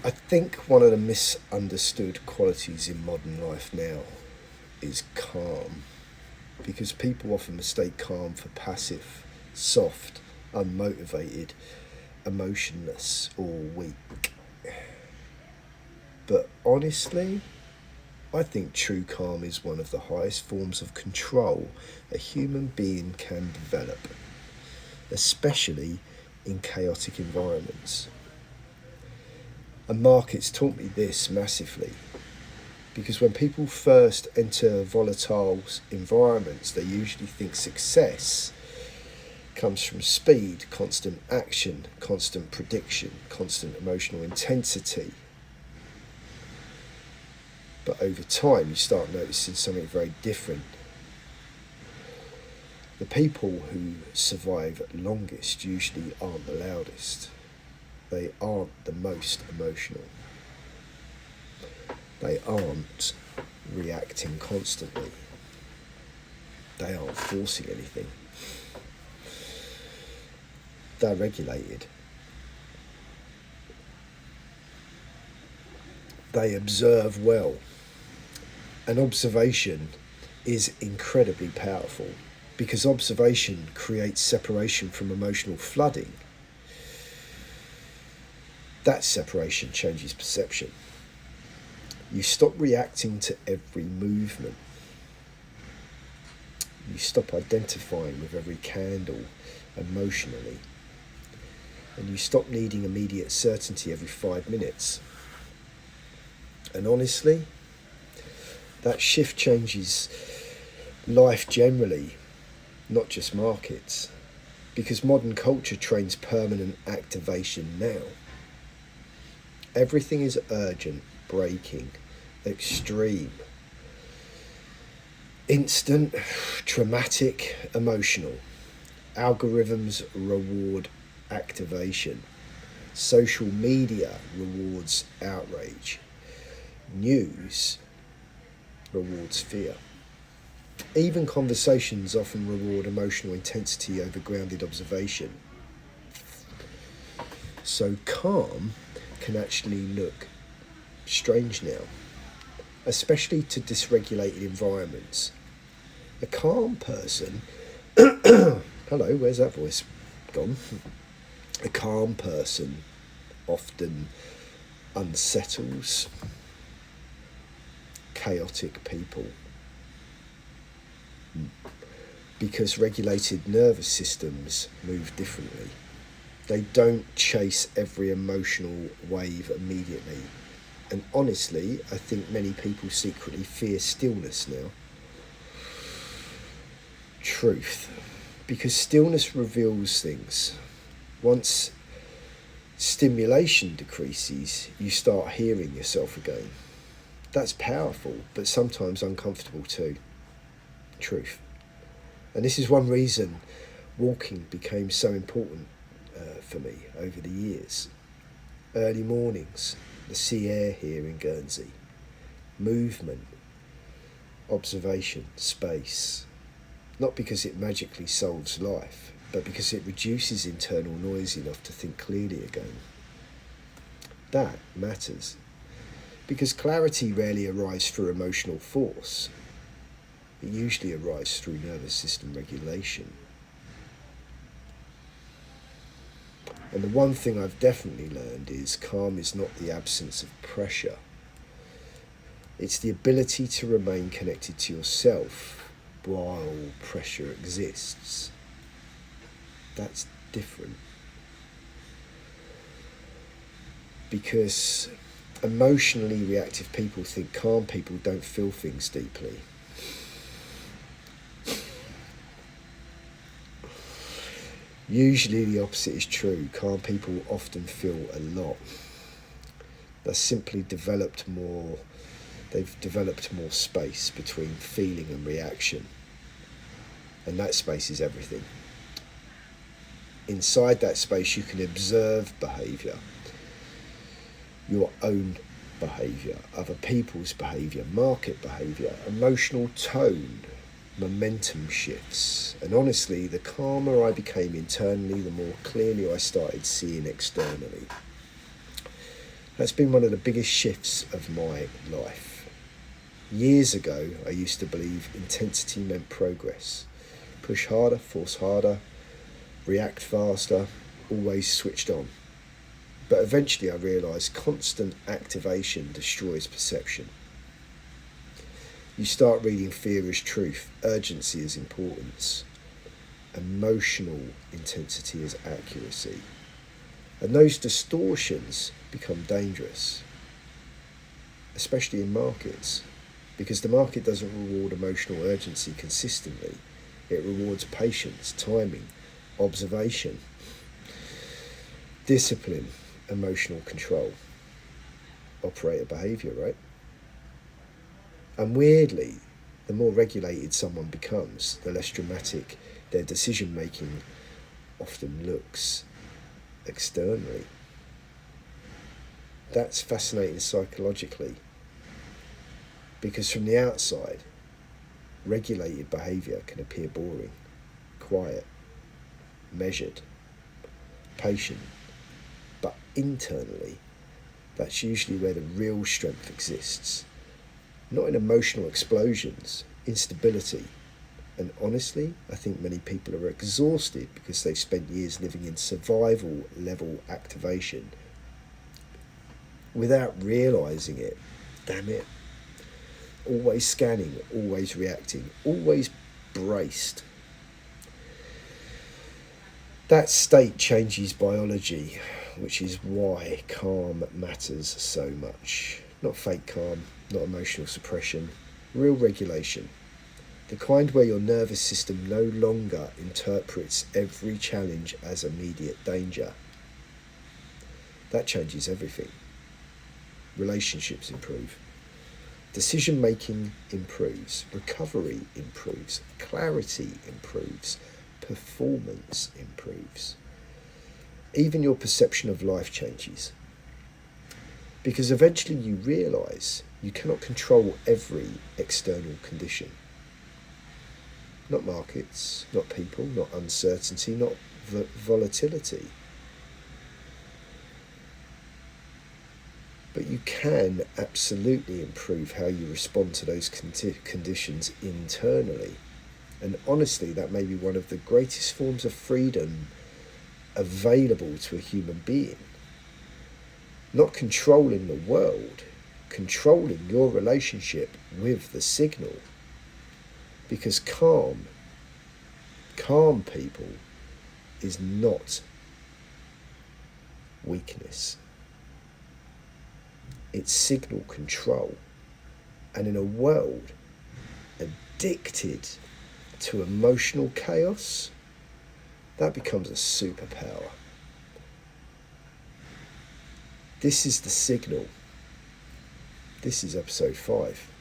I think one of the misunderstood qualities in modern life now is calm, because people often mistake calm for passive, soft, unmotivated, emotionless, or weak. But honestly, I think true calm is one of the highest forms of control a human being can develop, especially in chaotic environments. And markets taught me this massively, because when people first enter volatile environments, they usually think success comes from speed, constant action, constant prediction, constant emotional intensity. But over time, you start noticing something very different. The people who survive longest usually aren't the loudest. They aren't the most emotional. They aren't reacting constantly. They aren't forcing anything. They're regulated. They observe well. And observation is incredibly powerful, because observation creates separation from emotional flooding. That separation changes perception. You stop reacting to every movement. You stop identifying with every candle emotionally. And you stop needing immediate certainty every 5 minutes. And honestly, that shift changes life generally, not just markets, because modern culture trains permanent activation now. Everything is urgent, breaking, extreme, instant, traumatic, emotional. Algorithms reward activation. Social media rewards outrage. News rewards fear. Even conversations often reward emotional intensity over grounded observation. So calm can actually look strange now, especially to dysregulated environments. A calm person, hello, where's that voice gone? A calm person often unsettles chaotic people, because regulated nervous systems move differently. They don't chase every emotional wave immediately. And honestly, I think many people secretly fear stillness now. Truth. Because stillness reveals things. Once stimulation decreases, you start hearing yourself again. That's powerful, but sometimes uncomfortable too. Truth. And this is one reason walking became so important for me over the years. Early mornings, the sea air here in Guernsey, movement, observation, space. Not because it magically solves life, but because it reduces internal noise enough to think clearly again. That matters, because clarity rarely arrives through emotional force. It usually arrives through nervous system regulation. And the one thing I've definitely learned is calm is not the absence of pressure. It's the ability to remain connected to yourself while pressure exists. That's different. Because emotionally reactive people think calm people don't feel things deeply. Usually the opposite is true. Calm people often feel a lot. They've developed more space between feeling and reaction. And that space is everything. Inside that space you can observe behaviour, your own behaviour, other people's behaviour, market behaviour, emotional tone, momentum shifts. And honestly, the calmer I became internally, the more clearly I started seeing externally. That's been one of the biggest shifts of my life. Years ago, I used to believe intensity meant progress. Push harder, force harder, react faster, always switched on. But eventually I realised constant activation destroys perception. You start reading fear as truth, urgency as importance, emotional intensity as accuracy. And those distortions become dangerous, especially in markets, because the market doesn't reward emotional urgency consistently. It rewards patience, timing, observation, discipline, emotional control, operator behaviour, right? And weirdly, the more regulated someone becomes, the less dramatic their decision making often looks externally. That's fascinating psychologically, because from the outside, regulated behaviour can appear boring, quiet, measured, patient, but internally, that's usually where the real strength exists. Not in emotional explosions, instability. And honestly, I think many people are exhausted because they've spent years living in survival level activation without realising it. Damn it. Always scanning, always reacting, always braced. That state changes biology, which is why calm matters so much. Not fake calm, not emotional suppression, real regulation. The kind where your nervous system no longer interprets every challenge as immediate danger. That changes everything. Relationships improve. Decision making improves. Recovery improves. Clarity improves. Performance improves. Even your perception of life changes. Because eventually you realise you cannot control every external condition. Not markets, not people, not uncertainty, not volatility. But you can absolutely improve how you respond to those conditions internally. And honestly, that may be one of the greatest forms of freedom available to a human being. Not controlling the world, controlling your relationship with the signal. Because calm people is not weakness. It's signal control. And in a world addicted to emotional chaos, that becomes a superpower. This is the signal. This is episode 5.